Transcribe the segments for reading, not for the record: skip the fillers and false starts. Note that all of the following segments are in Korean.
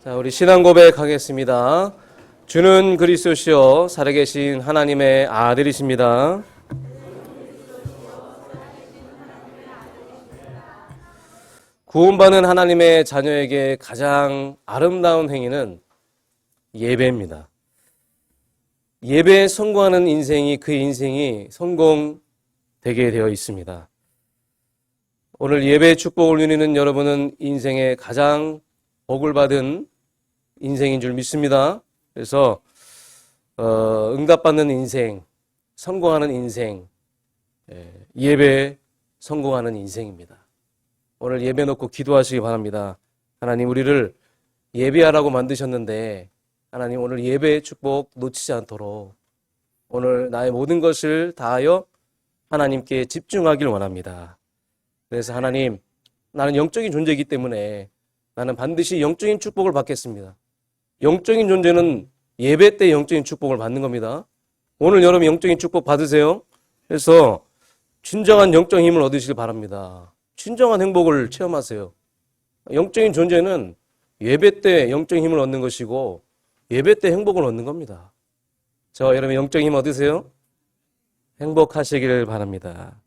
자, 우리 신앙 고백하겠습니다. 주는 그리스도시요 살아계신 하나님의 아들이십니다. 구원받은 하나님의 자녀에게 가장 아름다운 행위는 예배입니다. 예배에 성공하는 인생이 그 인생이 성공되게 되어 있습니다. 오늘 예배의 축복을 누리는 여러분은 인생의 가장 복을 받은 인생인 줄 믿습니다. 그래서 응답받는 인생, 성공하는 인생, 예배에 성공하는 인생입니다. 오늘 예배 놓고 기도하시기 바랍니다. 하나님, 우리를 예배하라고 만드셨는데 하나님, 오늘 예배의 축복 놓치지 않도록 오늘 나의 모든 것을 다하여 하나님께 집중하길 원합니다. 그래서 하나님, 나는 영적인 존재이기 때문에 나는 반드시 영적인 축복을 받겠습니다. 영적인 존재는 예배 때 영적인 축복을 받는 겁니다. 오늘 여러분 영적인 축복 받으세요. 그래서 진정한 영적인 힘을 얻으시길 바랍니다. 진정한 행복을 체험하세요. 영적인 존재는 예배 때 영적인 힘을 얻는 것이고 예배 때 행복을 얻는 겁니다. 여러분 영적인 힘 얻으세요. 행복하시기를 바랍니다.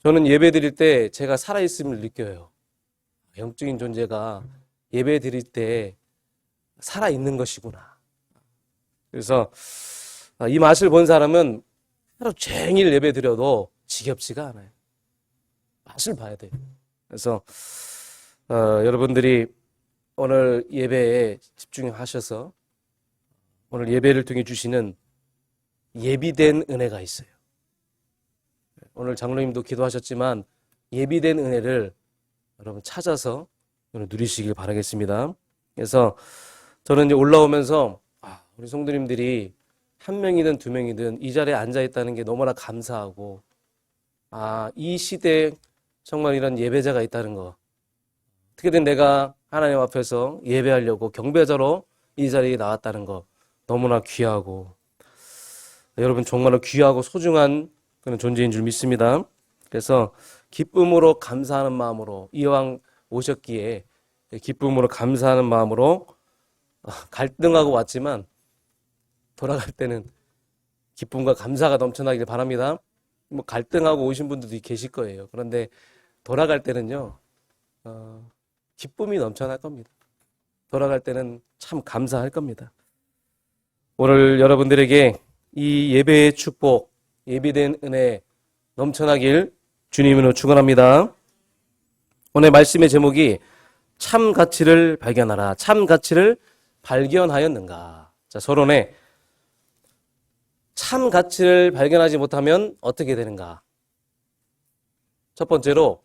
저는 예배 드릴 때 제가 살아있음을 느껴요. 영적인 존재가 예배 드릴 때 살아있는 것이구나. 그래서 이 맛을 본 사람은 하루 종일 예배 드려도 지겹지가 않아요. 맛을 봐야 돼요. 그래서 여러분들이 오늘 예배에 집중하셔서 오늘 예배를 통해 주시는 예비된 은혜가 있어요. 오늘 장로님도 기도하셨지만 예비된 은혜를 여러분 찾아서 오늘 누리시길 바라겠습니다. 그래서 저는 이제 올라오면서 우리 성도님들이 한 명이든 두 명이든 이 자리에 앉아 있다는 게 너무나 감사하고 이 시대에 정말 이런 예배자가 있다는 거, 어떻게든 내가 하나님 앞에서 예배하려고 경배자로 이 자리에 나왔다는 거 너무나 귀하고 여러분 정말로 귀하고 소중한 그런 존재인 줄 믿습니다. 그래서 기쁨으로 감사하는 마음으로 이왕 오셨기에 기쁨으로 감사하는 마음으로 갈등하고 왔지만 돌아갈 때는 기쁨과 감사가 넘쳐나길 바랍니다. 갈등하고 오신 분들도 계실 거예요. 그런데 돌아갈 때는요, 기쁨이 넘쳐날 겁니다. 돌아갈 때는 참 감사할 겁니다. 오늘 여러분들에게 이 예배의 축복, 예비된 은혜 넘쳐나길 주님으로 축원합니다. 오늘 말씀의 제목이 참 가치를 발견하라. 참 가치를 발견하였는가? 자, 서론에 참 가치를 발견하지 못하면 어떻게 되는가? 첫 번째로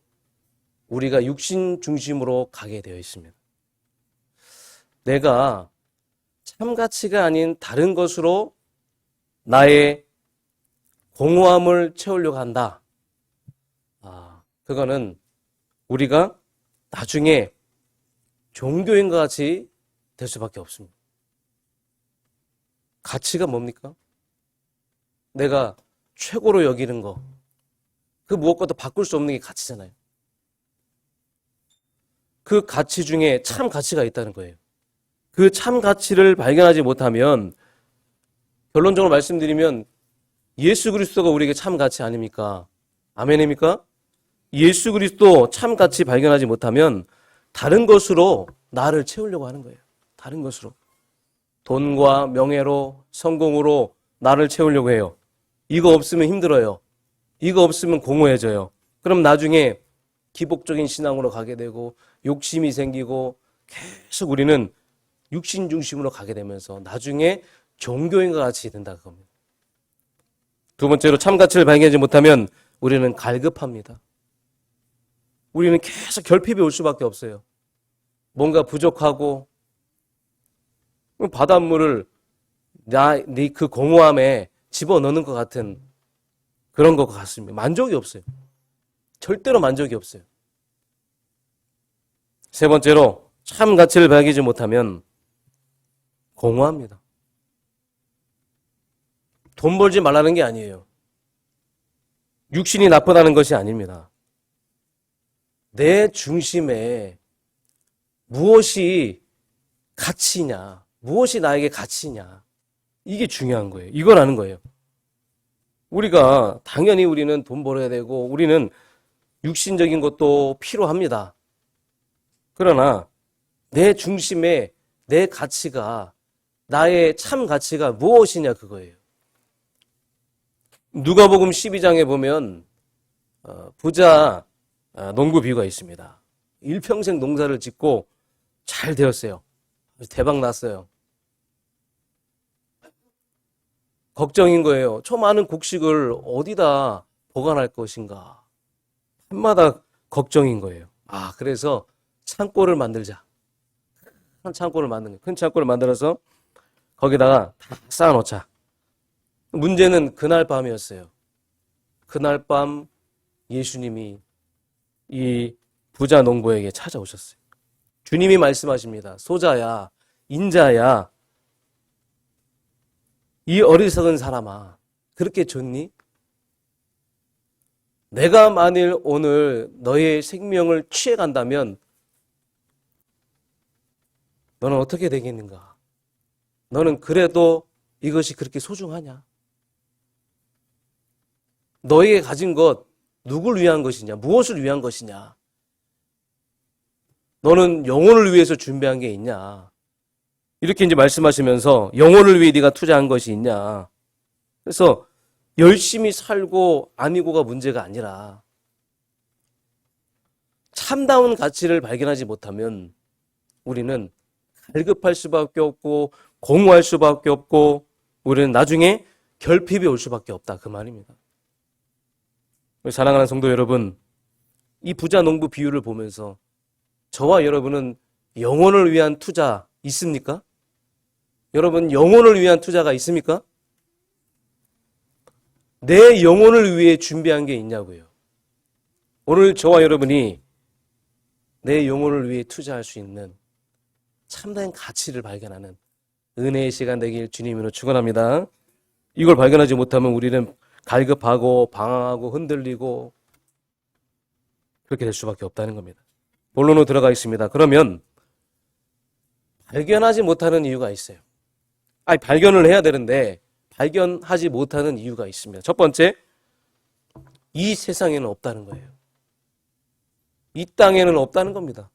우리가 육신 중심으로 가게 되어 있습니다. 내가 참 가치가 아닌 다른 것으로 나의 공허함을 채우려고 한다. 그거는 우리가 나중에 종교인과 같이 될 수밖에 없습니다. 가치가 뭡니까? 내가 최고로 여기는 거, 그 무엇과도 바꿀 수 없는 게 가치잖아요. 그 가치 중에 참 가치가 있다는 거예요. 그 참 가치를 발견하지 못하면 결론적으로 말씀드리면 예수 그리스도가 우리에게 참 가치 아닙니까? 아멘입니까? 예수 그리스도 참 가치 발견하지 못하면 다른 것으로 나를 채우려고 하는 거예요. 다른 것으로. 돈과 명예로, 성공으로 나를 채우려고 해요. 이거 없으면 힘들어요. 이거 없으면 공허해져요. 그럼 나중에 기복적인 신앙으로 가게 되고 욕심이 생기고 계속 우리는 육신 중심으로 가게 되면서 나중에 종교인과 같이 된다 그겁니다. 두 번째로 참 가치를 발견하지 못하면 우리는 갈급합니다. 우리는 계속 결핍이 올 수밖에 없어요. 뭔가 부족하고 바닷물을 네 그 공허함에 집어넣는 것 같은 그런 것 같습니다. 만족이 없어요. 절대로 만족이 없어요. 세 번째로 참 가치를 발견하지 못하면 공허합니다. 돈 벌지 말라는 게 아니에요. 육신이 나쁘다는 것이 아닙니다. 내 중심에 무엇이 가치냐, 무엇이 나에게 가치냐, 이게 중요한 거예요. 이걸 아는 거예요. 우리가 당연히 우리는 돈 벌어야 되고 우리는 육신적인 것도 필요합니다. 그러나 내 중심에 내 가치가, 나의 참 가치가 무엇이냐, 그거예요. 누가복음 12장에 보면 부자 농부 비유가 있습니다. 일평생 농사를 짓고 잘 되었어요. 대박 났어요. 걱정인 거예요. 저 많은 곡식을 어디다 보관할 것인가. 한마다 걱정인 거예요. 그래서 창고를 만들자. 큰 창고를 만들어서 거기다가 다 쌓아놓자. 문제는 그날 밤이었어요. 그날 밤 예수님이 이 부자 농부에게 찾아오셨어요. 주님이 말씀하십니다. 소자야, 인자야, 이 어리석은 사람아, 그렇게 좋니? 내가 만일 오늘 너의 생명을 취해간다면 너는 어떻게 되겠는가? 너는 그래도 이것이 그렇게 소중하냐? 너에게 가진 것 누굴 위한 것이냐? 무엇을 위한 것이냐? 너는 영혼을 위해서 준비한 게 있냐? 이렇게 이제 말씀하시면서 영혼을 위해 네가 투자한 것이 있냐? 그래서 열심히 살고 아니고가 문제가 아니라 참다운 가치를 발견하지 못하면 우리는 갈급할 수밖에 없고 공허할 수밖에 없고 우리는 나중에 결핍이 올 수밖에 없다, 그 말입니다. 사랑하는 성도 여러분, 이 부자 농부 비유를 보면서 저와 여러분은 영혼을 위한 투자 있습니까? 여러분, 영혼을 위한 투자가 있습니까? 내 영혼을 위해 준비한 게 있냐고요. 오늘 저와 여러분이 내 영혼을 위해 투자할 수 있는 참된 가치를 발견하는 은혜의 시간 되길 주님으로 축원합니다. 이걸 발견하지 못하면 우리는 갈급하고 방황하고 흔들리고 그렇게 될 수밖에 없다는 겁니다. 본론으로 들어가 있습니다. 그러면 발견하지 못하는 이유가 있어요. 발견을 해야 되는데 발견하지 못하는 이유가 있습니다. 첫 번째, 이 세상에는 없다는 거예요. 이 땅에는 없다는 겁니다.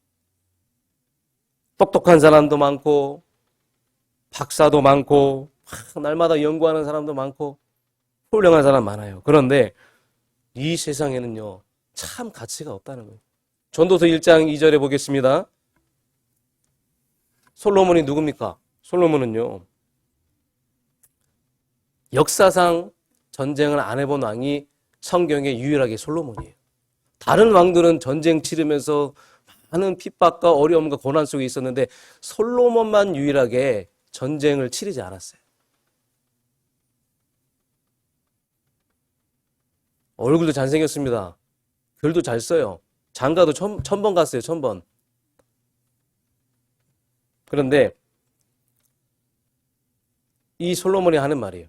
똑똑한 사람도 많고 박사도 많고 날마다 연구하는 사람도 많고 훌륭한 사람 많아요. 그런데 이 세상에는요, 참 가치가 없다는 거예요. 전도서 1장 2절에 보겠습니다. 솔로몬이 누굽니까? 솔로몬은요, 역사상 전쟁을 안 해본 왕이 성경에 유일하게 솔로몬이에요. 다른 왕들은 전쟁 치르면서 많은 핍박과 어려움과 고난 속에 있었는데 솔로몬만 유일하게 전쟁을 치르지 않았어요. 얼굴도 잘생겼습니다. 글도 잘 써요. 장가도 1000번 갔어요. 1000번. 그런데 이 솔로몬이 하는 말이에요.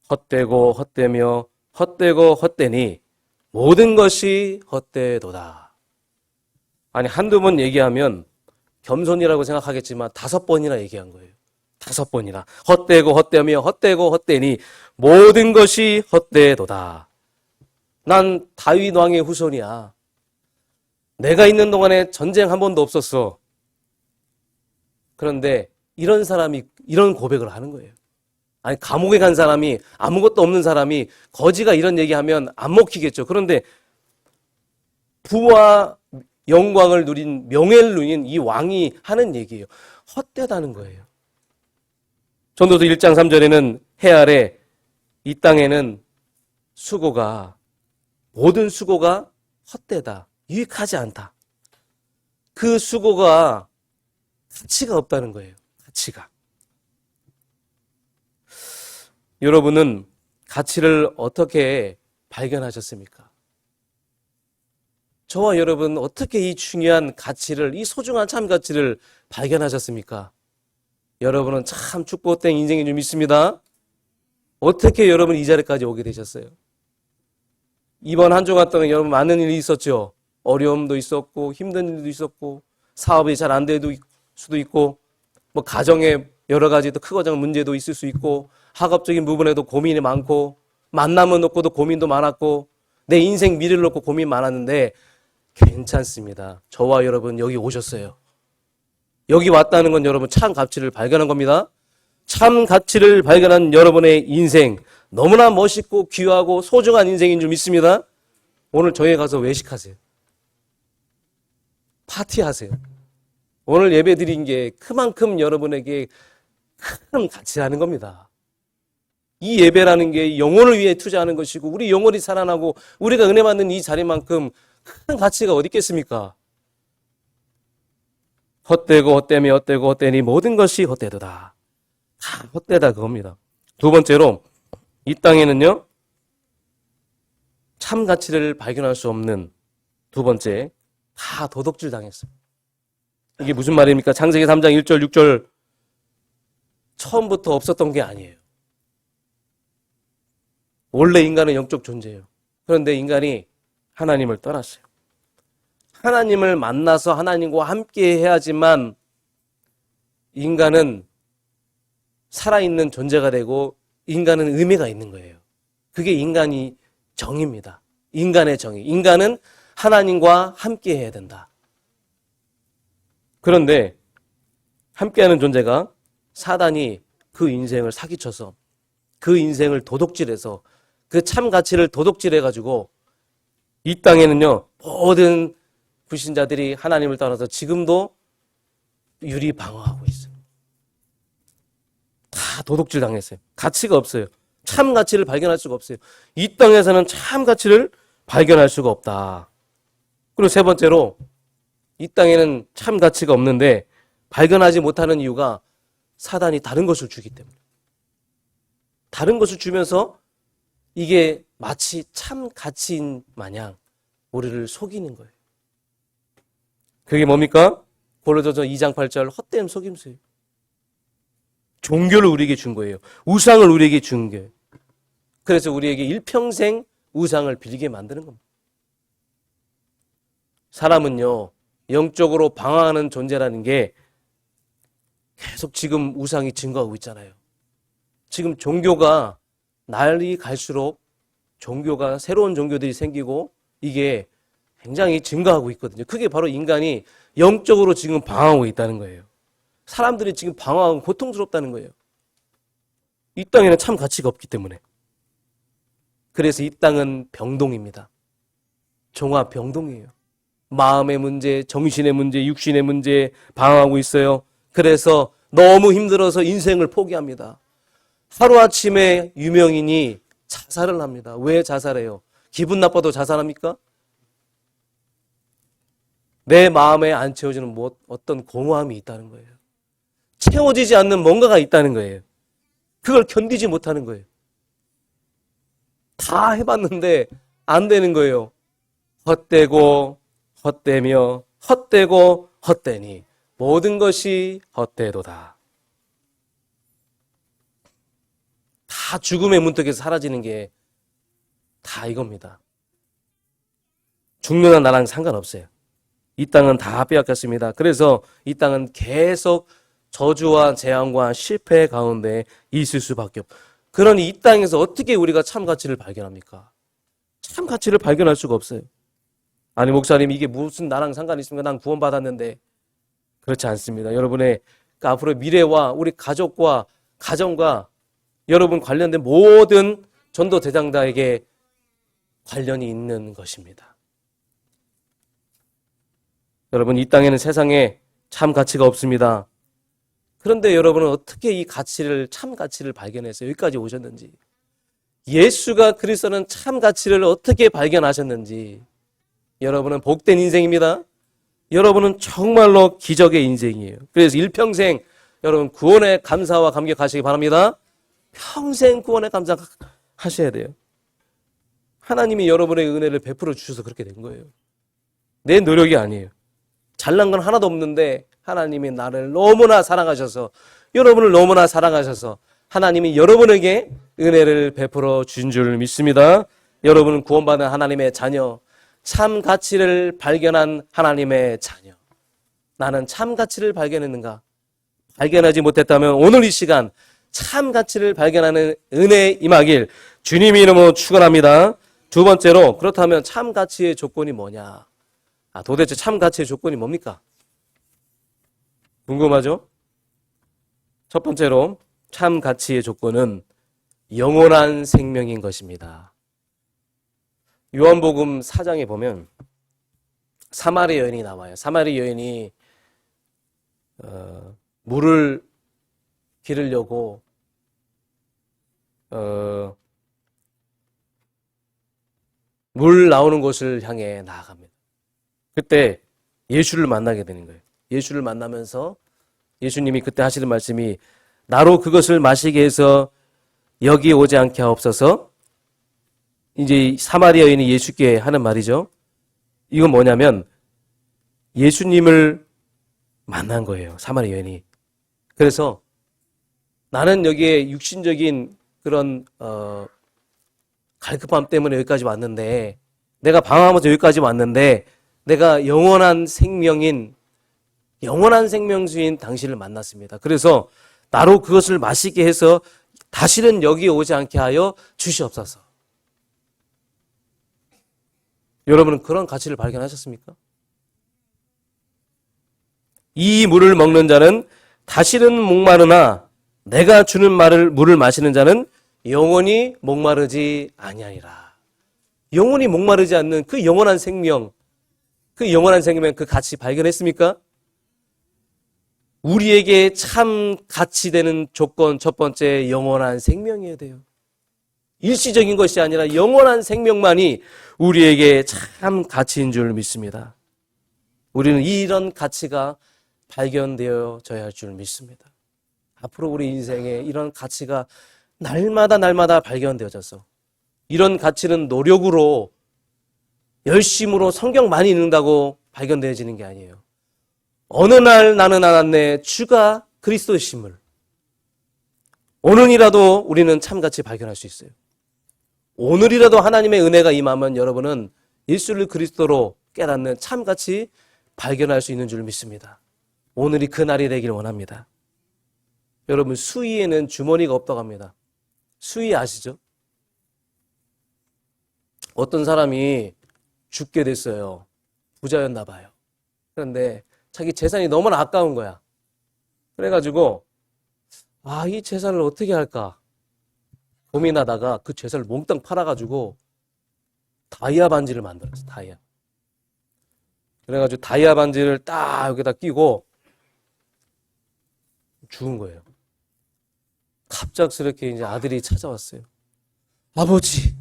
헛되고 헛되며 헛되고 헛되니 모든 것이 헛되도다. 한두 번 얘기하면 겸손이라고 생각하겠지만 5번이나 얘기한 거예요. 5번이나. 헛되고 헛되며 헛되고 헛되니 모든 것이 헛되도다. 난 다윗 왕의 후손이야. 내가 있는 동안에 전쟁 한 번도 없었어. 그런데 이런 사람이 이런 고백을 하는 거예요. 감옥에 간 사람이, 아무것도 없는 사람이 거지가 이런 얘기하면 안 먹히겠죠. 그런데 부와 영광을 누린, 명예를 누린 이 왕이 하는 얘기예요. 헛되다는 거예요. 전도서 1장 3절에는 해 아래 이 땅에는 모든 수고가 헛되다. 유익하지 않다. 그 수고가 가치가 없다는 거예요. 가치가. 여러분은 가치를 어떻게 발견하셨습니까? 저와 여러분 어떻게 이 중요한 가치를, 이 소중한 참 가치를 발견하셨습니까? 여러분은 참 축복된 인생인 줄 믿습니다. 어떻게 여러분 이 자리까지 오게 되셨어요? 이번 한 주간 동안 여러분 많은 일이 있었죠. 어려움도 있었고 힘든 일도 있었고 사업이 잘 안 될 수도 있고 뭐 가정에 여러 가지 또 크고 작은 문제도 있을 수 있고 학업적인 부분에도 고민이 많고 만남을 놓고도 고민도 많았고 내 인생 미래를 놓고 고민 많았는데 괜찮습니다. 저와 여러분 여기 오셨어요. 여기 왔다는 건 여러분 참 가치를 발견한 겁니다. 참 가치를 발견한 여러분의 인생 너무나 멋있고 귀하고 소중한 인생인 줄 믿습니다. 오늘 저희 가서 외식하세요. 파티하세요. 오늘 예배 드린 게 그만큼 여러분에게 큰 가치라는 겁니다. 이 예배라는 게 영혼을 위해 투자하는 것이고 우리 영혼이 살아나고 우리가 은혜 받는 이 자리만큼 큰 가치가 어디 있겠습니까? 헛되고 헛되며 헛되고 헛되니 모든 것이 헛되도다. 다 헛되다 그겁니다. 두 번째로 이 땅에는요 참 가치를 발견할 수 없는 두 번째 다 도둑질 당했어요. 이게 무슨 말입니까? 창세기 3장 1절 6절 처음부터 없었던 게 아니에요. 원래 인간은 영적 존재예요. 그런데 인간이 하나님을 떠났어요. 하나님을 만나서 하나님과 함께 해야지만 인간은 살아있는 존재가 되고 인간은 의미가 있는 거예요. 그게 인간이 정의입니다. 인간의 정의. 인간은 하나님과 함께 해야 된다. 그런데 함께하는 존재가 사단이 그 인생을 사기쳐서 그 인생을 도둑질해서 그 참 가치를 도둑질해가지고 이 땅에는요 모든 불신자들이 하나님을 떠나서 지금도 유리방어하고 있어요. 다 도둑질 당했어요. 가치가 없어요. 참 가치를 발견할 수가 없어요. 이 땅에서는 참 가치를 발견할 수가 없다. 그리고 세 번째로 이 땅에는 참 가치가 없는데 발견하지 못하는 이유가 사단이 다른 것을 주기 때문에. 다른 것을 주면서 이게 마치 참 가치인 마냥 우리를 속이는 거예요. 그게 뭡니까? 고린도서 2장 8절 헛된 속임수예요. 종교를 우리에게 준 거예요. 우상을 우리에게 준 거예요. 그래서 우리에게 일평생 우상을 빌게 만드는 겁니다. 사람은요 영적으로 방황하는 존재라는 게 계속 지금 우상이 증가하고 있잖아요. 지금 종교가 날이 갈수록 종교가 새로운 종교들이 생기고 이게 굉장히 증가하고 있거든요. 그게 바로 인간이 영적으로 지금 방황하고 있다는 거예요. 사람들이 지금 방황하고 고통스럽다는 거예요. 이 땅에는 참 가치가 없기 때문에. 그래서 이 땅은 병동입니다. 종합병동이에요. 마음의 문제, 정신의 문제, 육신의 문제 방황하고 있어요. 그래서 너무 힘들어서 인생을 포기합니다. 하루아침에 유명인이 자살을 합니다. 왜 자살해요? 기분 나빠도 자살합니까? 내 마음에 안 채워지는 어떤 공허함이 있다는 거예요. 채워지지 않는 뭔가가 있다는 거예요. 그걸 견디지 못하는 거예요. 다 해봤는데 안 되는 거예요. 헛되고 헛되며 헛되고 헛되니 모든 것이 헛되도다. 다 죽음의 문턱에서 사라지는 게 다 이겁니다. 죽느냐 나랑 상관없어요. 이 땅은 다 빼앗겼습니다. 그래서 이 땅은 계속 저주와 재앙과 실패 가운데 있을 수밖에 없어요. 그러니 이 땅에서 어떻게 우리가 참 가치를 발견합니까? 참 가치를 발견할 수가 없어요. 아니 목사님 이게 무슨 나랑 상관이 있습니까? 난 구원받았는데. 그렇지 않습니다. 여러분의 앞으로 미래와 우리 가족과 가정과 여러분 관련된 모든 전도 대장자에게 관련이 있는 것입니다. 여러분 이 땅에는 세상에 참 가치가 없습니다. 그런데 여러분은 어떻게 이 가치를 참 가치를 발견해서 여기까지 오셨는지, 예수가 그리스도는 참 가치를 어떻게 발견하셨는지, 여러분은 복된 인생입니다. 여러분은 정말로 기적의 인생이에요. 그래서 일평생 여러분 구원에 감사와 감격하시기 바랍니다. 평생 구원에 감사하셔야 돼요. 하나님이 여러분의 은혜를 베풀어 주셔서 그렇게 된 거예요. 내 노력이 아니에요. 잘난 건 하나도 없는데 하나님이 나를 너무나 사랑하셔서, 여러분을 너무나 사랑하셔서 하나님이 여러분에게 은혜를 베풀어 준 줄 믿습니다. 여러분은 구원받은 하나님의 자녀, 참 가치를 발견한 하나님의 자녀. 나는 참 가치를 발견했는가? 발견하지 못했다면 오늘 이 시간 참 가치를 발견하는 은혜 임하길 주님의 이름으로 축원합니다. 두 번째로, 그렇다면 참 가치의 조건이 뭐냐? 도대체 참 가치의 조건이 뭡니까? 궁금하죠? 첫 번째로 참 가치의 조건은 영원한 생명인 것입니다. 요한복음 4장에 보면 사마리 여인이 나와요. 사마리 여인이 물을 기르려고 물 나오는 곳을 향해 나아갑니다. 그때 예수를 만나게 되는 거예요. 예수를 만나면서 예수님이 그때 하시는 말씀이 나로 그것을 마시게 해서 여기 오지 않게 하옵소서. 이제 사마리 여인이 예수께 하는 말이죠. 이건 뭐냐면 예수님을 만난 거예요. 사마리 여인이. 그래서 나는 여기에 육신적인 그런 갈급함 때문에 여기까지 왔는데, 내가 방황하면서 여기까지 왔는데, 내가 영원한 생명주인 당신을 만났습니다. 그래서 나로 그것을 마시게 해서 다시는 여기에 오지 않게 하여 주시옵소서. 여러분은 그런 가치를 발견하셨습니까? 이 물을 먹는 자는 다시는 목마르나 내가 주는 물을 마시는 자는 영원히 목마르지 아니하리라. 영원히 목마르지 않는 그 영원한 생명, 그 가치 발견했습니까? 우리에게 참 가치 되는 조건, 첫 번째, 영원한 생명이어야 돼요. 일시적인 것이 아니라 영원한 생명만이 우리에게 참 가치인 줄 믿습니다. 우리는 이런 가치가 발견되어져야 할 줄 믿습니다. 앞으로 우리 인생에 이런 가치가 날마다 발견되어져서, 이런 가치는 노력으로, 열심으로 성경 많이 읽는다고 발견되어지는 게 아니에요. 어느 날 나는 알았네, 주가 그리스도이심을. 오늘이라도 우리는 참가치 발견할 수 있어요. 오늘이라도 하나님의 은혜가 임하면 여러분은 예수를 그리스도로 깨닫는 참가치 발견할 수 있는 줄 믿습니다. 오늘이 그날이 되길 원합니다. 여러분, 수위에는 주머니가 없다고 합니다. 수위 아시죠? 어떤 사람이 죽게 됐어요. 부자였나 봐요. 그런데 자기 재산이 너무나 아까운 거야. 그래가지고 이 재산을 어떻게 할까 고민하다가 그 재산을 몽땅 팔아가지고 다이아 반지를 만들었어. 다이아. 그래가지고 다이아 반지를 딱 여기다 끼고 죽은 거예요. 갑작스럽게 이제 아들이 찾아왔어요. 아버지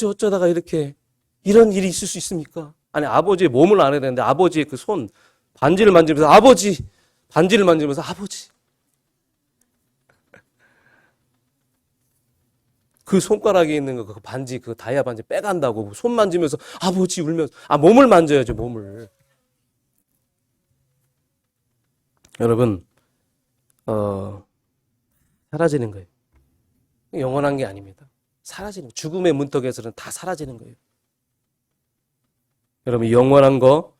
어쩌다가 이런 일이 있을 수 있습니까? 아니, 아버지의 몸을 안 해야 되는데 아버지의 그 손 반지를 만지면서 아버지. 그 손가락에 있는 그 반지, 그 다이아 반지 빼간다고 손 만지면서 아버지 울면서, 몸을 만져야죠, 몸을. 여러분, 사라지는 거예요. 영원한 게 아닙니다. 사라지는, 죽음의 문턱에서는 다 사라지는 거예요. 여러분, 영원한 거,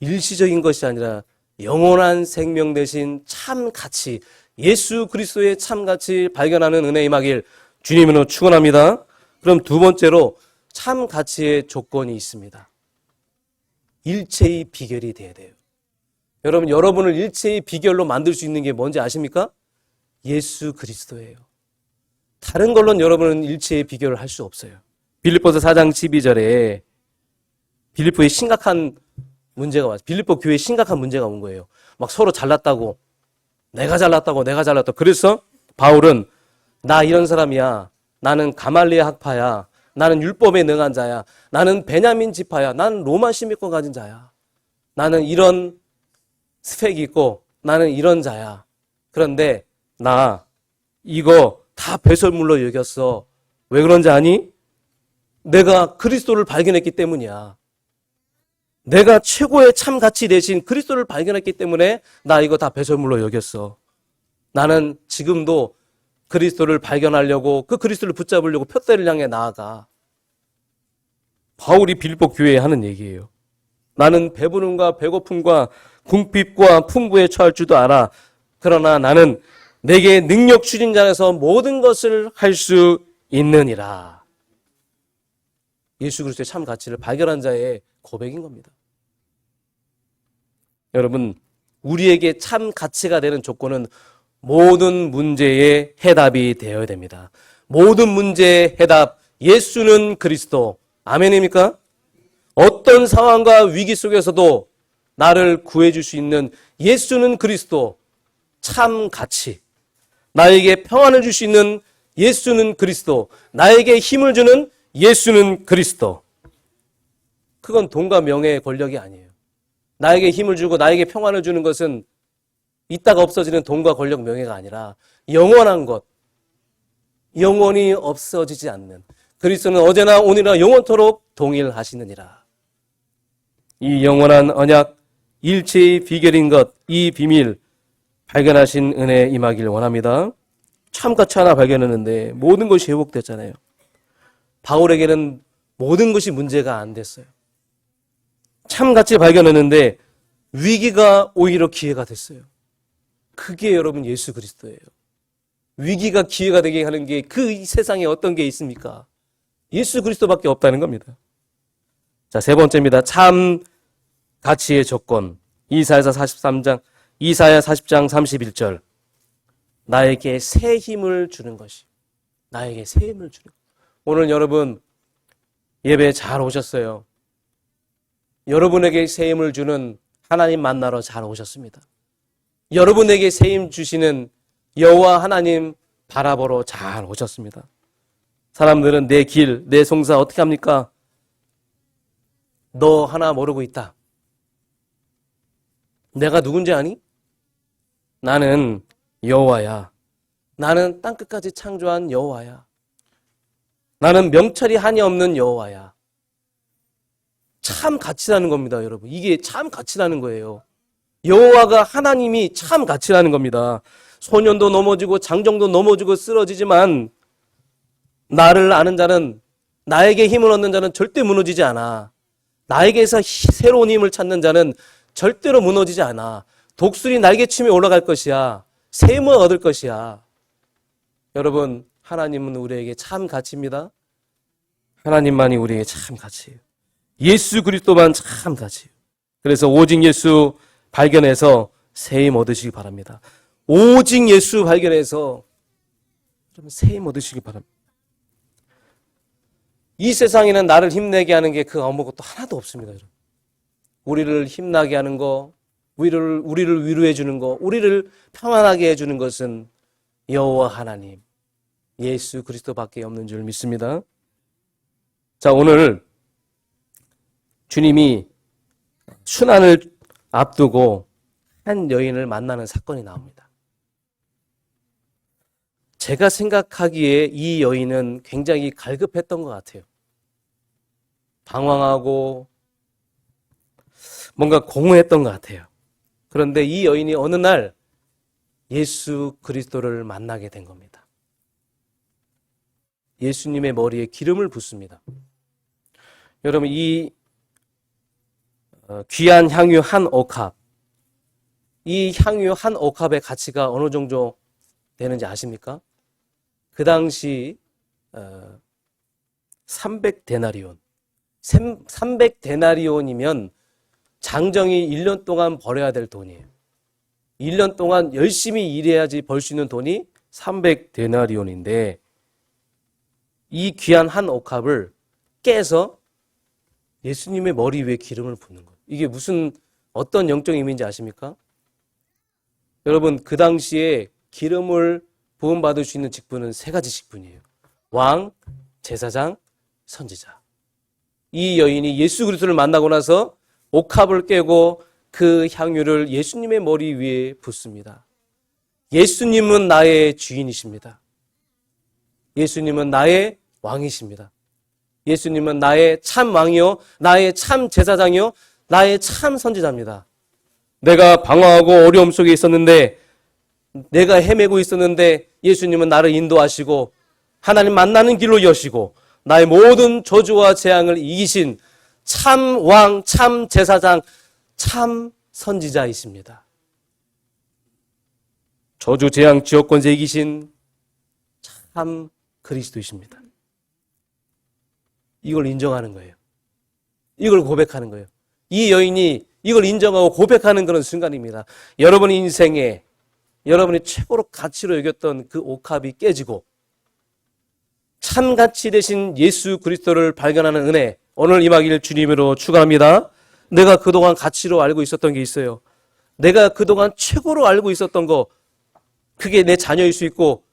일시적인 것이 아니라 영원한 생명 대신 참 가치, 예수 그리스도의 참 가치 발견하는 은혜 임하길 주님으로 축원합니다. 그럼 두 번째로 참 가치의 조건이 있습니다. 일체의 비결이 돼야 돼요. 여러분을 일체의 비결로 만들 수 있는 게 뭔지 아십니까? 예수 그리스도예요. 다른 걸로는 여러분은 일체의 비결을 할 수 없어요. 빌립보서 4장 12절에 빌립보에 심각한 문제가 왔어요. 빌립보 교회에 심각한 문제가 온 거예요. 막 서로 잘났다고, 내가 잘났다고. 그래서 바울은 나 이런 사람이야. 나는 가말리아 학파야. 나는 율법에 능한 자야. 나는 베냐민 지파야. 나는 로마 시민권 가진 자야. 나는 이런 스펙이 있고 나는 이런 자야. 그런데 나 이거 다 배설물로 여겼어. 왜 그런지 아니? 내가 그리스도를 발견했기 때문이야. 내가 최고의 참 가치 대신 그리스도를 발견했기 때문에 나 이거 다 배설물로 여겼어. 나는 지금도 그리스도를 발견하려고, 그 그리스도를 붙잡으려고 푯대를 향해 나아가. 바울이 빌립보 교회에 하는 얘기예요. 나는 배부름과 배고픔과 궁핍과 풍부에 처할 줄도 알아. 그러나 나는 내게 능력 주신 자 안에서 모든 것을 할 수 있느니라. 예수 그리스도의 참 가치를 발견한 자의 고백인 겁니다. 여러분, 우리에게 참 가치가 되는 조건은 모든 문제의 해답이 되어야 됩니다. 모든 문제의 해답, 예수는 그리스도. 아멘입니까? 어떤 상황과 위기 속에서도 나를 구해줄 수 있는 예수는 그리스도, 참 가치. 나에게 평안을 줄 수 있는 예수는 그리스도, 나에게 힘을 주는 예수는 그리스도. 그건 돈과 명예의 권력이 아니에요. 나에게 힘을 주고 나에게 평안을 주는 것은 있다가 없어지는 돈과 권력, 명예가 아니라 영원한 것, 영원히 없어지지 않는 그리스도는 어제나 오늘이나 영원토록 동일하시느니라. 이 영원한 언약, 일체의 비결인 것, 이 비밀 발견하신 은혜 임하길 원합니다. 참가치 하나 발견했는데 모든 것이 회복됐잖아요. 바울에게는 모든 것이 문제가 안 됐어요. 참가치 발견했는데 위기가 오히려 기회가 됐어요. 그게 여러분 예수 그리스도예요. 위기가 기회가 되게 하는 게 그 세상에 어떤 게 있습니까? 예수 그리스도밖에 없다는 겁니다. 자, 세 번째입니다. 참 가치의 조건. 이사야 40장 31절. 나에게 새 힘을 주는 것이. 나에게 새 힘을 주는 것. 오늘 여러분 예배 잘 오셨어요. 여러분에게 새 힘을 주는 하나님 만나러 잘 오셨습니다. 여러분에게 새 힘 주시는 여호와 하나님 바라보러 잘 오셨습니다. 사람들은 내 길, 내 송사 어떻게 합니까? 너 하나 모르고 있다. 내가 누군지 아니? 나는 여호와야. 나는 땅끝까지 창조한 여호와야. 나는 명철이 한이 없는 여호와야. 참 가치라는 겁니다, 여러분. 이게 참 가치라는 거예요. 여호와가 하나님이 참 가치라는 겁니다. 소년도 넘어지고 장정도 넘어지고 쓰러지지만 나를 아는 자는, 나에게 힘을 얻는 자는 절대 무너지지 않아. 나에게서 새로운 힘을 찾는 자는 절대로 무너지지 않아. 독수리 날개치며 올라갈 것이야. 새 힘을 얻을 것이야. 여러분, 하나님은 우리에게 참 가치입니다. 하나님만이 우리에게 참 가치예요. 예수 그리스도만 참 가치예요. 그래서 오직 예수 발견해서 새 힘 얻으시기 바랍니다. 오직 예수 발견해서 새 힘 얻으시기 바랍니다. 이 세상에는 나를 힘내게 하는 게 그 아무것도 하나도 없습니다. 여러분. 우리를 힘나게 하는 거, 우리를 위로해 주는 거, 우리를 평안하게 해주는 것은 여호와 하나님, 예수 그리스도밖에 없는 줄 믿습니다. 자, 오늘 주님이 순환을 앞두고 한 여인을 만나는 사건이 나옵니다. 제가 생각하기에 이 여인은 굉장히 갈급했던 것 같아요. 방황하고 뭔가 공허했던 것 같아요. 그런데 이 여인이 어느 날 예수 그리스도를 만나게 된 겁니다. 예수님의 머리에 기름을 붓습니다. 여러분, 이 귀한 향유 한 옥합, 이 향유 한 옥합의 가치가 어느 정도 되는지 아십니까? 그 당시 300데나리온, 300데나리온이면 장정이 1년 동안 벌어야 될 돈이에요. 1년 동안 열심히 일해야지 벌 수 있는 돈이 300데나리온인데 이 귀한 한 옥합을 깨서 예수님의 머리 위에 기름을 붓는 거예요. 이게 무슨 어떤 영적 의미인지 아십니까? 여러분, 그 당시에 기름을 부음받을 수 있는 직분은 세 가지 직분이에요. 왕, 제사장, 선지자. 이 여인이 예수 그리스도를 만나고 나서 옥합을 깨고 그 향유를 예수님의 머리 위에 붓습니다. 예수님은 나의 주인이십니다. 예수님은 나의 왕이십니다. 예수님은 나의 참 왕이요, 나의 참 제사장이요, 나의 참 선지자입니다. 내가 방황하고 어려움 속에 있었는데, 내가 헤매고 있었는데 예수님은 나를 인도하시고 하나님 만나는 길로 여시고 나의 모든 저주와 재앙을 이기신 참 왕, 참 제사장, 참 선지자이십니다. 저주, 재앙, 지옥 권세에 이기신 참 그리스도이십니다. 이걸 인정하는 거예요. 이걸 고백하는 거예요. 이 여인이 이걸 인정하고 고백하는 그런 순간입니다. 여러분의 인생에 여러분이 최고로 가치로 여겼던 그 옥합이 깨지고 참 가치 되신 예수 그리스도를 발견하는 은혜, 오늘 임하기를 주님으로 축원합니다. 내가 그동안 가치로 알고 있었던 게 있어요. 내가 그동안 최고로 알고 있었던 거, 그게 내 자녀일 수 있고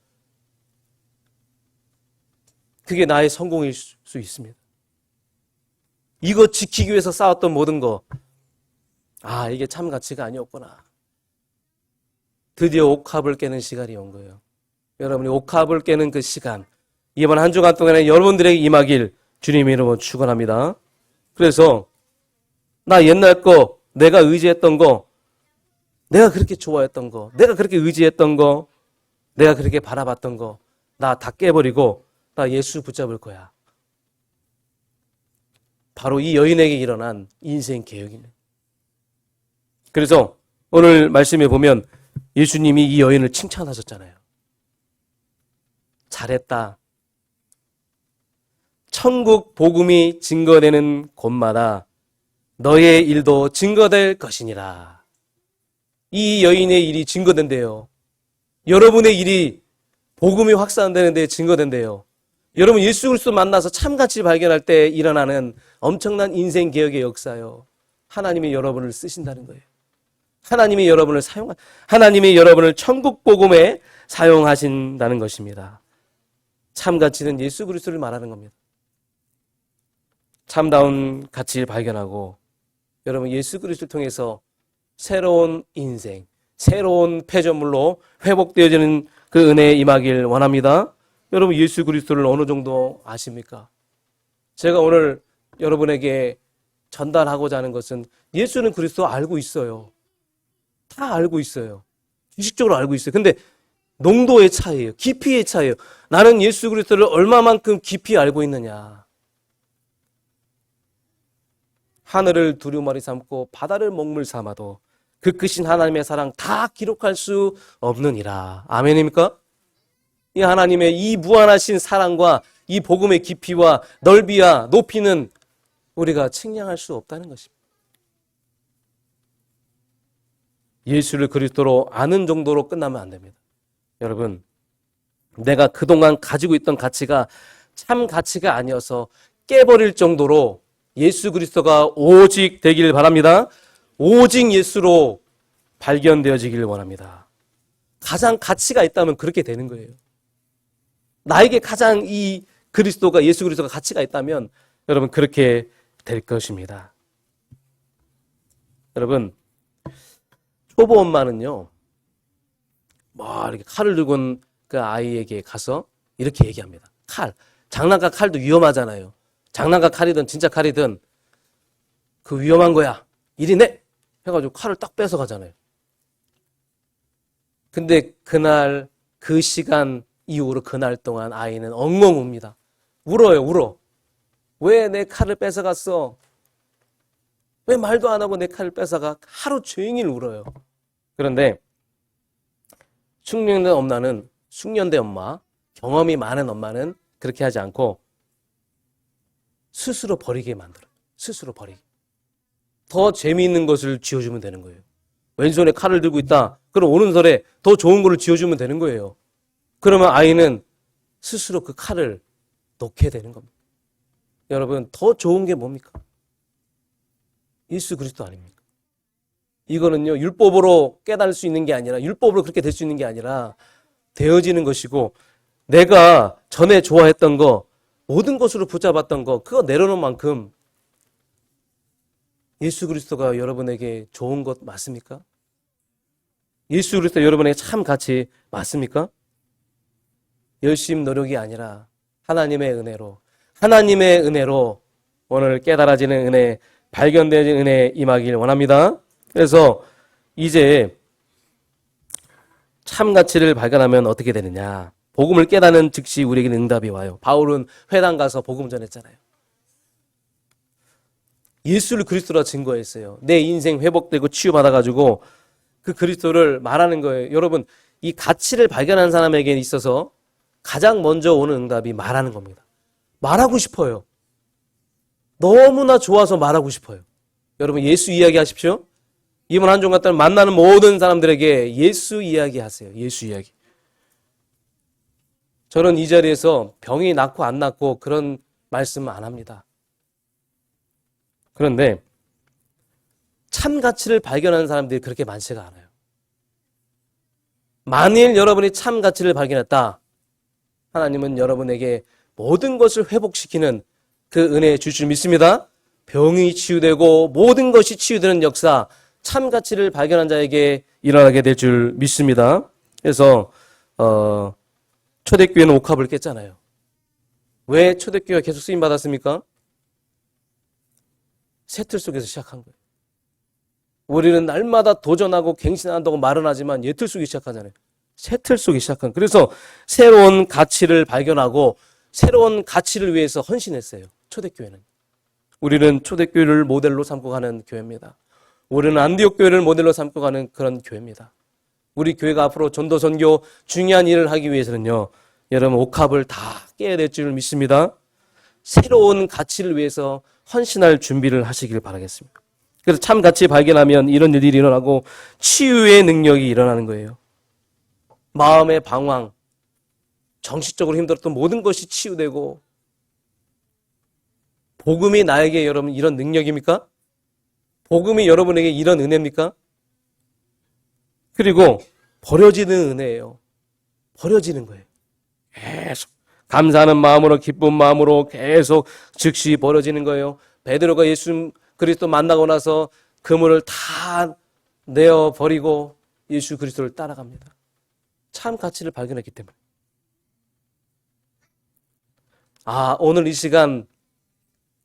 그게 나의 성공일 수 있습니다. 이거 지키기 위해서 쌓았던 모든 거, 이게 참 가치가 아니었구나. 드디어 옥합을 깨는 시간이 온 거예요. 여러분이 옥합을 깨는 그 시간, 이번 한 주간 동안에 여러분들에게 임하길 주님 이름으로 축원합니다. 그래서 나 옛날 거, 내가 의지했던 거, 내가 그렇게 좋아했던 거, 내가 그렇게 의지했던 거, 내가 그렇게 바라봤던 거, 나 다 깨버리고 나 예수 붙잡을 거야. 바로 이 여인에게 일어난 인생 개혁입니다. 그래서 오늘 말씀에 보면 예수님이 이 여인을 칭찬하셨잖아요. 잘했다. 천국 복음이 증거되는 곳마다 너의 일도 증거될 것이니라. 이 여인의 일이 증거된대요. 여러분의 일이 복음이 확산되는 데 증거된대요. 여러분 예수 그리스도 만나서 참가치 발견할 때 일어나는 엄청난 인생 개혁의 역사요. 하나님이 여러분을 쓰신다는 거예요. 하나님이 여러분을 천국 복음에 사용하신다는 것입니다. 참가치는 예수 그리스도를 말하는 겁니다. 참다운 가치를 발견하고 여러분 예수 그리스도를 통해서 새로운 인생, 새로운 패전물로 회복되어지는 그 은혜에 임하길 원합니다. 여러분 예수 그리스도를 어느 정도 아십니까? 제가 오늘 여러분에게 전달하고자 하는 것은 예수는 그리스도 알고 있어요. 다 알고 있어요. 지식적으로 알고 있어요. 근데 농도의 차이예요. 깊이의 차이예요. 나는 예수 그리스도를 얼마만큼 깊이 알고 있느냐. 하늘을 두루마리 삼고 바다를 먹물 삼아도 그 크신 하나님의 사랑 다 기록할 수 없느니라. 아멘입니까? 이 하나님의 이 무한하신 사랑과 이 복음의 깊이와 넓이와 높이는 우리가 측량할 수 없다는 것입니다. 예수를 그리스도로 아는 정도로 끝나면 안 됩니다. 여러분, 내가 그동안 가지고 있던 가치가 참 가치가 아니어서 깨버릴 정도로 예수 그리스도가 오직 되길 바랍니다. 오직 예수로 발견되어지길 원합니다. 가장 가치가 있다면 그렇게 되는 거예요. 나에게 가장 이 그리스도가, 예수 그리스도가 가치가 있다면 여러분 그렇게 될 것입니다. 여러분, 초보 엄마는요, 이렇게 칼을 들고 온 그 아이에게 가서 이렇게 얘기합니다. 장난감 칼도 위험하잖아요. 장난감 칼이든 진짜 칼이든 그 위험한 거야. 이리 내! 해가지고 칼을 딱 뺏어 가잖아요. 근데 그날 그 시간 이후로 그날 동안 아이는 엉엉 웁니다. 울어요, 울어. 왜 내 칼을 뺏어갔어? 왜 말도 안 하고 내 칼을 뺏어가? 하루 종일 울어요. 그런데 숙련된 엄마, 경험이 많은 엄마는 그렇게 하지 않고 스스로 버리게 만들어요. 스스로 버리게. 더 재미있는 것을 쥐어주면 되는 거예요. 왼손에 칼을 들고 있다. 그럼 오른손에 더 좋은 거를 쥐어주면 되는 거예요. 그러면 아이는 스스로 그 칼을 놓게 되는 겁니다. 여러분, 더 좋은 게 뭡니까? 예수 그리스도 아닙니까? 이거는요, 율법으로 깨달을 수 있는 게 아니라, 율법으로 그렇게 될 수 있는 게 아니라 되어지는 것이고, 내가 전에 좋아했던 거, 모든 것으로 붙잡았던 거, 그거 내려놓은 만큼 예수 그리스도가 여러분에게 좋은 것 맞습니까? 예수 그리스도 여러분에게 참 가치 맞습니까? 열심 노력이 아니라 하나님의 은혜로 오늘 깨달아지는 은혜, 발견되는 은혜 임하길 원합니다. 그래서 이제 참 가치를 발견하면 어떻게 되느냐? 복음을 깨닫는 즉시 우리에게는 응답이 와요. 바울은 회당 가서 복음 전했잖아요. 예수를 그리스도라 증거했어요. 내 인생 회복되고 치유받아가지고 그 그리스도를 말하는 거예요. 여러분, 이 가치를 발견한 사람에게 있어서 가장 먼저 오는 응답이 말하는 겁니다. 말하고 싶어요. 너무나 좋아서 말하고 싶어요. 여러분 예수 이야기 하십시오. 이번 한 주 같은 만나는 모든 사람들에게 예수 이야기 하세요. 예수 이야기. 저는 이 자리에서 병이 낫고 안 낫고 그런 말씀 안 합니다. 그런데 참 가치를 발견하는 사람들이 그렇게 많지가 않아요. 만일 여러분이 참 가치를 발견했다. 하나님은 여러분에게 모든 것을 회복시키는 그 은혜 줄 줄 믿습니다. 병이 치유되고 모든 것이 치유되는 역사, 참 가치를 발견한 자에게 일어나게 될 줄 믿습니다. 그래서 초대교회는 옥합을 깼잖아요. 왜 초대교회가 계속 쓰임 받았습니까? 새틀 속에서 시작한 거예요. 우리는 날마다 도전하고 갱신한다고 말은 하지만 예틀 속에 시작하잖아요. 새틀 속에 시작한. 그래서 새로운 가치를 발견하고 새로운 가치를 위해서 헌신했어요. 초대교회는. 우리는 초대교회를 모델로 삼고 가는 교회입니다. 우리는 안디옥 교회를 모델로 삼고 가는 그런 교회입니다. 우리 교회가 앞으로 전도 선교 중요한 일을 하기 위해서는요. 여러분 옥합을 다 깨야 될 줄 믿습니다. 새로운 가치를 위해서 헌신할 준비를 하시길 바라겠습니다. 그래서 참 가치 발견하면 이런 일이 일어나고 치유의 능력이 일어나는 거예요. 마음의 방황, 정신적으로 힘들었던 모든 것이 치유되고 복음이 나에게 여러분 이런 능력입니까? 복음이 여러분에게 이런 은혜입니까? 그리고 버려지는 은혜예요. 버려지는 거예요. 계속 감사하는 마음으로 기쁜 마음으로 계속 즉시 버려지는 거예요. 베드로가 예수 그리스도 만나고 나서 그물을 다 내어버리고 예수 그리스도를 따라갑니다. 참 가치를 발견했기 때문에. 오늘 이 시간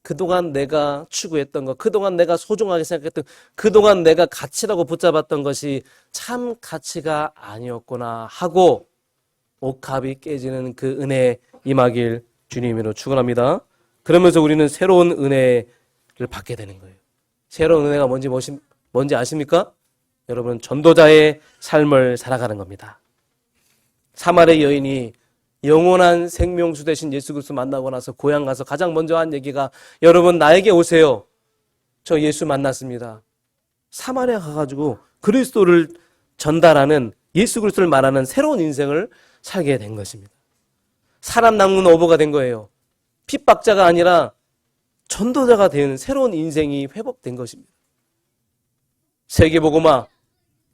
그동안 내가 추구했던 것, 그동안 내가 소중하게 생각했던, 그동안 내가 가치라고 붙잡았던 것이 참 가치가 아니었구나 하고 옥합이 깨지는 그 은혜에 임하길 주님으로 축원합니다. 그러면서 우리는 새로운 은혜를 받게 되는 거예요. 새로운 은혜가 뭔지 아십니까? 여러분 전도자의 삶을 살아가는 겁니다. 사마리 여인이 영원한 생명수 되신 예수 그리스도 만나고 나서 고향 가서 가장 먼저 한 얘기가 여러분 나에게 오세요. 저 예수 만났습니다. 사마리아 가가지고 그리스도를 전달하는 예수 그리스도를 말하는 새로운 인생을 살게 된 것입니다. 사람 낚는 어부가 된 거예요. 핍박자가 아니라 전도자가 된 새로운 인생이 회복된 것입니다. 세계복음화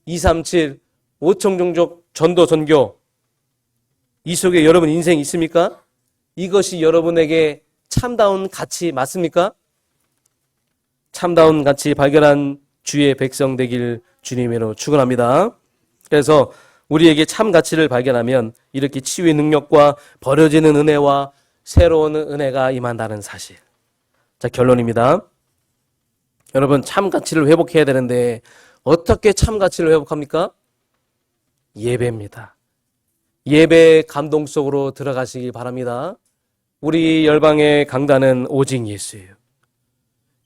237 5청종족 전도 선교 이 속에 여러분 인생 있습니까? 이것이 여러분에게 참다운 가치 맞습니까? 참다운 가치 발견한 주의 백성 되길 주님으로 축원합니다. 그래서 우리에게 참 가치를 발견하면 이렇게 치유의 능력과 버려지는 은혜와 새로운 은혜가 임한다는 사실. 자, 결론입니다. 여러분 참 가치를 회복해야 되는데 어떻게 참 가치를 회복합니까? 예배입니다. 예배 감동 속으로 들어가시기 바랍니다. 우리 열방의 강단은 오직 예수예요.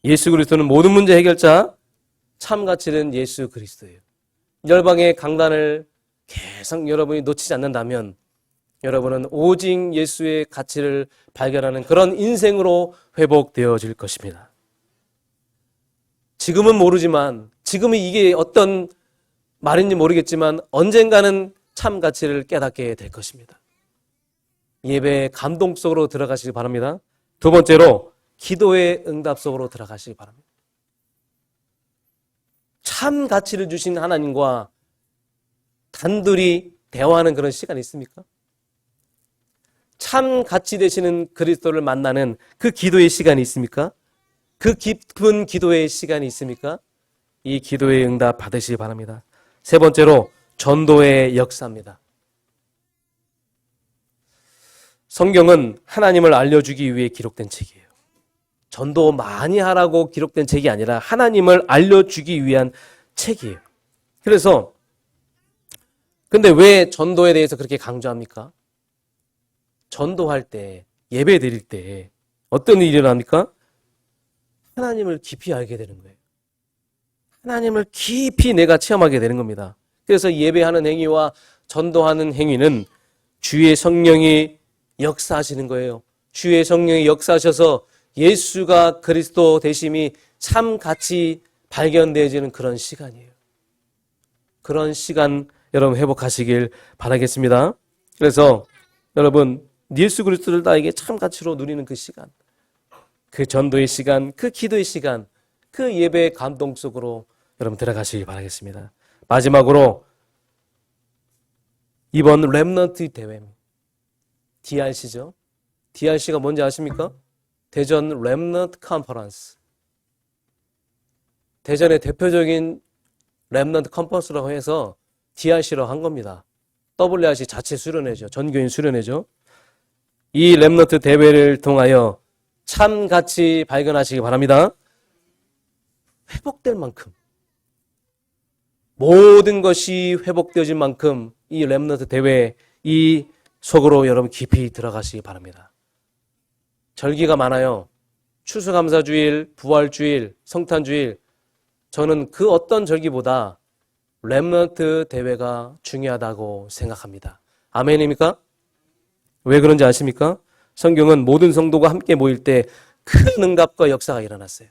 예수 그리스도는 모든 문제 해결자, 참 가치는 예수 그리스도예요. 열방의 강단을 계속 여러분이 놓치지 않는다면 여러분은 오직 예수의 가치를 발견하는 그런 인생으로 회복되어질 것입니다. 지금은 모르지만, 지금은 이게 어떤 말인지 모르겠지만 언젠가는 참 가치를 깨닫게 될 것입니다. 예배의 감동 속으로 들어가시기 바랍니다. 두 번째로 기도의 응답 속으로 들어가시기 바랍니다. 참 가치를 주신 하나님과 단둘이 대화하는 그런 시간이 있습니까? 참 가치 되시는 그리스도를 만나는 그 기도의 시간이 있습니까? 그 깊은 기도의 시간이 있습니까? 이 기도의 응답 받으시기 바랍니다. 세 번째로 전도의 역사입니다. 성경은 하나님을 알려주기 위해 기록된 책이에요. 전도 많이 하라고 기록된 책이 아니라 하나님을 알려주기 위한 책이에요. 그래서 근데 왜 전도에 대해서 그렇게 강조합니까? 전도할 때, 예배 드릴 때 어떤 일이 일어납니까? 하나님을 깊이 알게 되는 거예요. 하나님을 깊이 내가 체험하게 되는 겁니다. 그래서 예배하는 행위와 전도하는 행위는 주의 성령이 역사하시는 거예요. 주의 성령이 역사하셔서 예수가 그리스도 되심이 참 같이 발견되어지는 그런 시간이에요. 그런 시간 여러분 회복하시길 바라겠습니다. 그래서 여러분 예수 그리스도를 나에게 참 가치로 누리는 그 시간, 그 전도의 시간, 그 기도의 시간, 그 예배의 감동 속으로 여러분 들어가시길 바라겠습니다. 마지막으로 이번 렘넌트 대회 DRC죠. DRC가 뭔지 아십니까? 대전 렘넌트 컨퍼런스. 대전의 대표적인 렘넌트 컨퍼런스라고 해서 DRC라고 한 겁니다. WRC 자체 수련회죠. 전교인 수련회죠. 이 렘넌트 대회를 통하여 참 가치 발견하시기 바랍니다. 회복될 만큼, 모든 것이 회복되어진 만큼 이 렘넌트 대회 이 속으로 여러분 깊이 들어가시기 바랍니다. 절기가 많아요. 추수감사주일, 부활주일, 성탄주일. 저는 그 어떤 절기보다 렘넌트 대회가 중요하다고 생각합니다. 아멘입니까? 왜 그런지 아십니까? 성경은 모든 성도가 함께 모일 때 큰 응답과 역사가 일어났어요.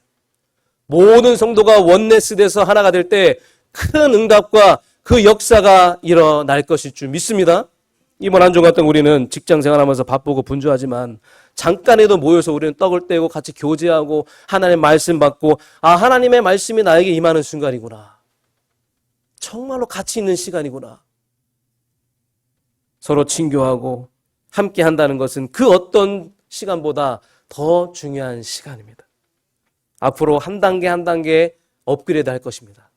모든 성도가 원네스 돼서 하나가 될 때 큰 응답과 그 역사가 일어날 것일 줄 믿습니다. 이번 한 주 같은 우리는 직장 생활하면서 바쁘고 분주하지만 잠깐에도 모여서 우리는 떡을 떼고 같이 교제하고 하나님의 말씀 받고 하나님의 말씀이 나에게 임하는 순간이구나. 정말로 가치 있는 시간이구나. 서로 친교하고 함께 한다는 것은 그 어떤 시간보다 더 중요한 시간입니다. 앞으로 한 단계 한 단계 업그레이드 할 것입니다.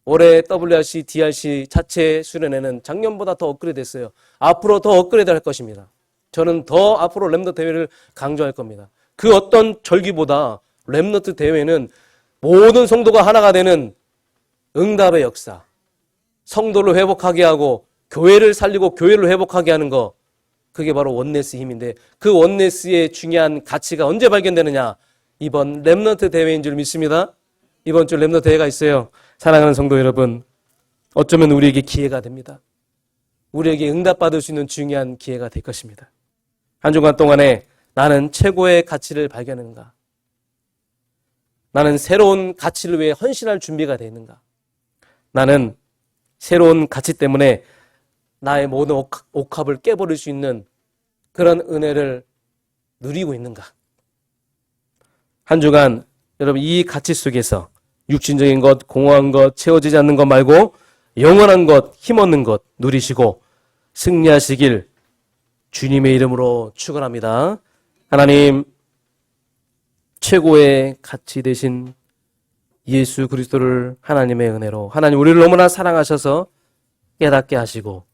올해 WRC, DRC 자체 수련회는 작년보다 더 업그레이드 됐어요. 앞으로 더 업그레이드 할 것입니다. 저는 더 앞으로 렘넌트 대회를 강조할 겁니다. 그 어떤 절기보다 렘넌트 대회는 모든 성도가 하나가 되는 응답의 역사, 성도를 회복하게 하고 교회를 살리고 교회를 회복하게 하는 거, 그게 바로 원네스 힘인데 그 원네스의 중요한 가치가 언제 발견되느냐? 이번 렘넌트 대회인 줄 믿습니다. 이번 주 렘넌트 대회가 있어요. 사랑하는 성도 여러분, 어쩌면 우리에게 기회가 됩니다. 우리에게 응답받을 수 있는 중요한 기회가 될 것입니다. 한 주간 동안에 나는 최고의 가치를 발견했는가? 나는 새로운 가치를 위해 헌신할 준비가 되어 있는가? 나는 새로운 가치 때문에 나의 모든 옥합을 깨버릴 수 있는 그런 은혜를 누리고 있는가? 한 주간 여러분 이 가치 속에서 육신적인 것, 공허한 것, 채워지지 않는 것 말고 영원한 것, 힘없는 것 누리시고 승리하시길 주님의 이름으로 축원합니다. 하나님, 최고의 가치 되신 예수 그리스도를 하나님의 은혜로 하나님 우리를 너무나 사랑하셔서 깨닫게 하시고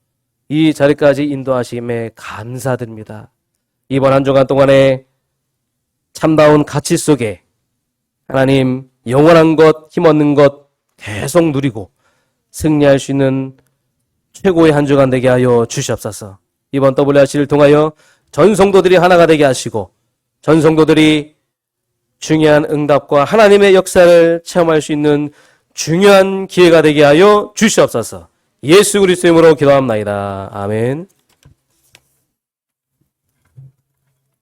이 자리까지 인도하심에 감사드립니다. 이번 한 주간 동안에 참다운 가치 속에 하나님 영원한 것, 힘없는 것 계속 누리고 승리할 수 있는 최고의 한 주간 되게 하여 주시옵소서. 이번 WRC를 통하여 전 성도들이 하나가 되게 하시고 전 성도들이 중요한 응답과 하나님의 역사를 체험할 수 있는 중요한 기회가 되게 하여 주시옵소서. 예수 그리스도의 이름으로 기도합니다. 아멘.